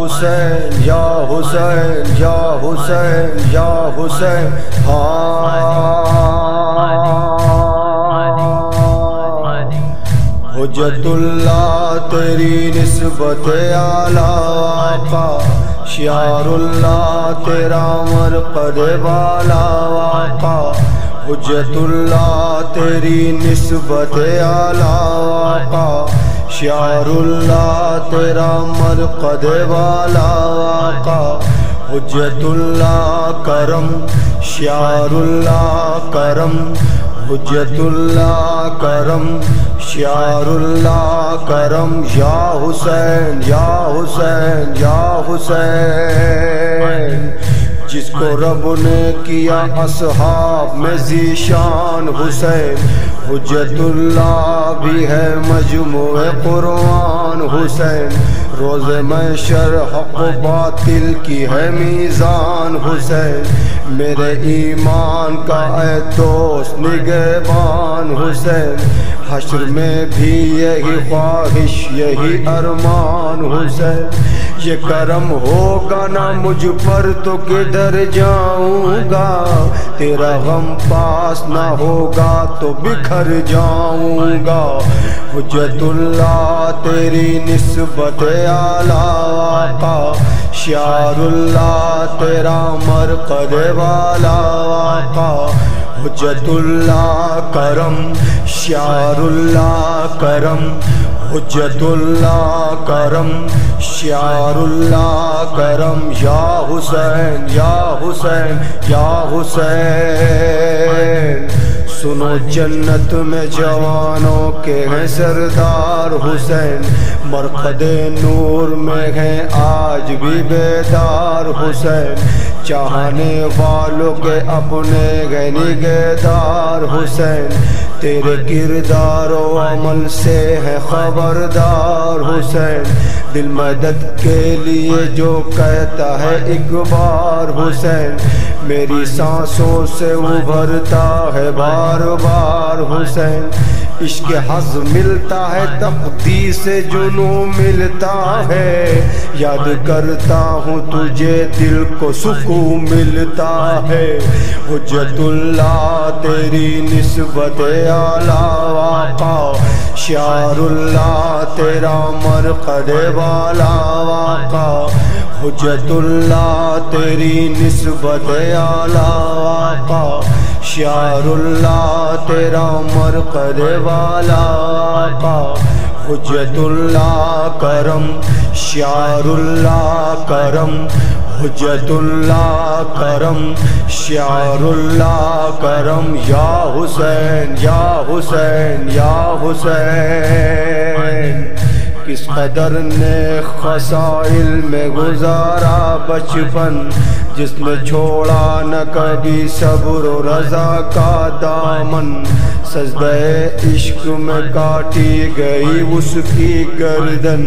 حسین یا حسین یا حسین یا حسین حجت اللہ تیری نسبت اعلی آقا، شعار اللہ تیرا مرقد والا آقا، حجت اللہ تیری نسبت اعلی آقا، شعار اللہ تیرا مرقد والا آقا، حجت اللہ کرم، شعار اللہ کرم، حجت اللہ کرم، شعار اللہ کرم، یا حسین یا حسین یا حسین، جس کو رب نے کیا اصحاب میں ذیشان حسین، حجت اللہ بھی ہے مجموع قرآن حسین، روز محشر حق و باطل کی ہے میزان حسین، میرے ایمان کا اے دوست نگہبان حسین، حشر میں بھی یہی خواہش یہی ارمان حسین، یہ کرم ہوگا نہ مجھ پر تو کدھر جاؤں گا، تیرا غم پاس نہ ہوگا تو بکھر جاؤں گا، حجت اللہ تیری نسبت اعلی آقا، شعار اللہ تیرا مرقد والا آقا، حجت اللہ کرم، شعار اللہ کرم، حجت اللہ کرم، شعار اللہ کرم، یا حسین یا حسین یا حسین، سنو جنت میں جوانوں کے ہیں سردار حسین، مرقد نور میں ہیں آج بھی بیدار حسین، چاہنے والوں کے اپنے گئے نگہدار حسین، تیرے کردار و عمل سے ہے خبردار حسین، دل مدد کے لیے جو کہتا ہے ایک بار حسین، میری سانسوں سے ابھرتا ہے بار بار حسین، عشق حظ ملتا ہے تقدیر سے جنوں ملتا ہے، یاد کرتا ہوں تجھے دل کو سکون ملتا ہے، حجت اللہ تیری نسبت اعلی آقا، شعار اللہ تیرا مرقد والا آقا، حجت اللہ تیری نسبت اعلی آقا، شعار اللہ تیرا مرقد والا آقا، حجت اللہ کرم، شعار اللہ کرم، حجت اللہ کرم، شعار اللہ کرم، یا حسین یا حسین یا حسین، کس قدر نے خسائل میں گزارا بچپن، جس نے چھوڑا نہ کبھی صبر و رضا کا دامن، سجدہ عشق میں کاٹی گئی اس کی گردن،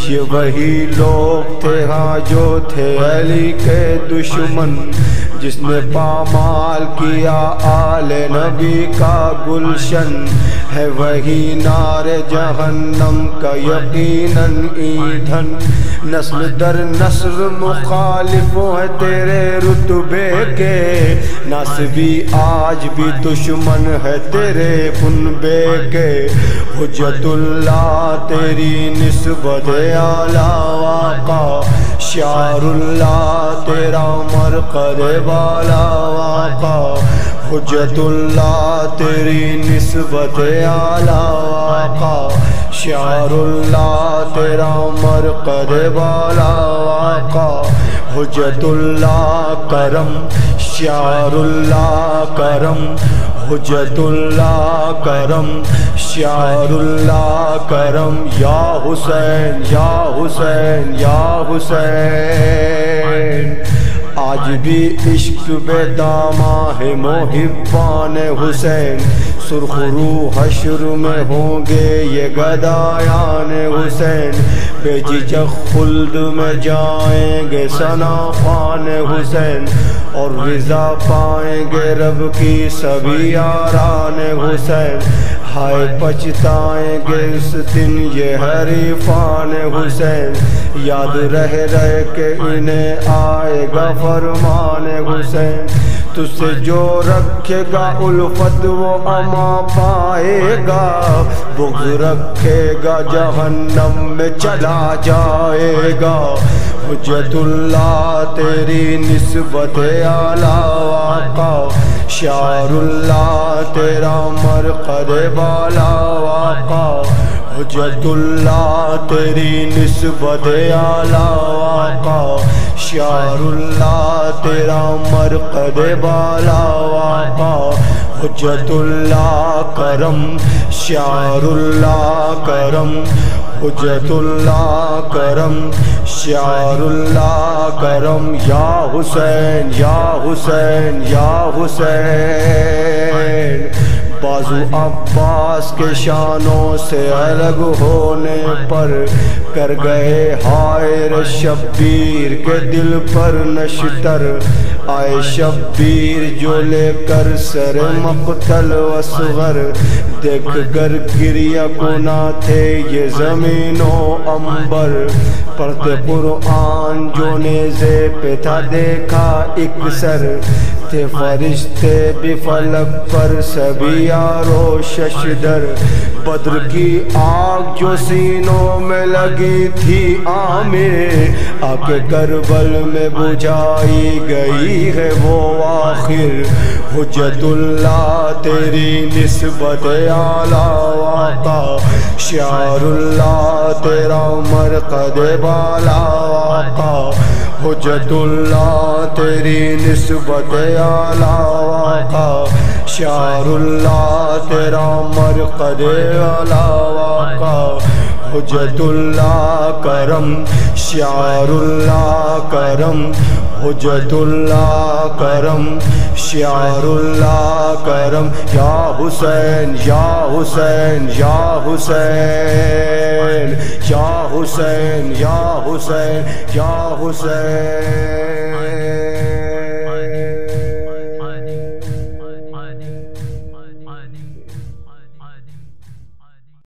یہ وہی لوگ تھے ہاں جو تھے علی کے دشمن، جس نے پامال کیا آل نبی کا گلشن، ہے وہی نار جہنم کا یقیناً ایندھن، نسل در نسل مخالف ہے تیرے رتبے کے، ناسبی آج بھی دشمن ہے تیرے کنبے کے، حجت اللہ تیری نسبت اعلی آقا، شعار اللہ تیرا مرقد والا آقا، حجت اللہ تیری نسبت اعلی آقا، شعار اللہ تیرا مرقد والا آقا، حجت اللہ کرم، شعار اللہ کرم، حجت اللہ کرم، شعار اللہ کرم، یا حسین یا حسین یا حسین، آج بھی عشق بے داماں ہے محبان حسین، سرخ روح حشر میں ہوں گے یہ گدایان حسین، بے جھجک خلد میں جائیں گے ثنا خوان حسین، اور رضا پائیں گے رب کی سبھی یاران حسین، ہائے پچھتائیں گے اس دن یہ حریفان حسین، یاد رہ رہ کے انہیں آئے گا فرمان حسین، تجھ سے جو رکھے گا الفت وہ اما پائے گا، بغض رکھے گا جہنم میں چلا جائے گا، حجت اللہ تیری نسبت اعلیٰ آقا، شعر اللہ تیرا مرقد بالا آقا، حجت اللہ تیری نسبت اعلیٰ آقا، شعر اللہ تیرا مرقد بالا آقا، حجت اللہ کرم، شعر اللہ کرم، حجت اللہ کرم، شعر اللہ کرم، یا حسین یا حسین یا حسین، بازو عباس کے شانوں سے الگ ہونے پر کر گئے حائر شبیر کے دل پر نشتر، آئے شبیر جو لے کر سر مقتل اصغر، دیکھ کر گریہ کنا تھے یہ زمین و عنبر، پڑھتے قرآن جو نیزے پہ تھا دیکھا ایک سر، تھے فرشتے بھی فلک پر سبھی یارو ششدر، بدر کی آگ جو سینوں میں لگی تھی عامر، آ کے کربل میں بجھائی گئی ہے وہ آخر، حجت اللہ تیری نسبت اعلیٰ آقا، شعر اللہ تیرا مرقد بالا آقا، حجت اللہ تیری نسبت اعلیٰ آقا، شعر اللہ تیرا مرقد اعلیٰ آقا، حجت اللہ کرم، شعر اللہ کرم، حجت اللہ کرم، شعر اللہ کرم، یا حسین یا حسین یا حسین یا حسین یا حسین یا حسین۔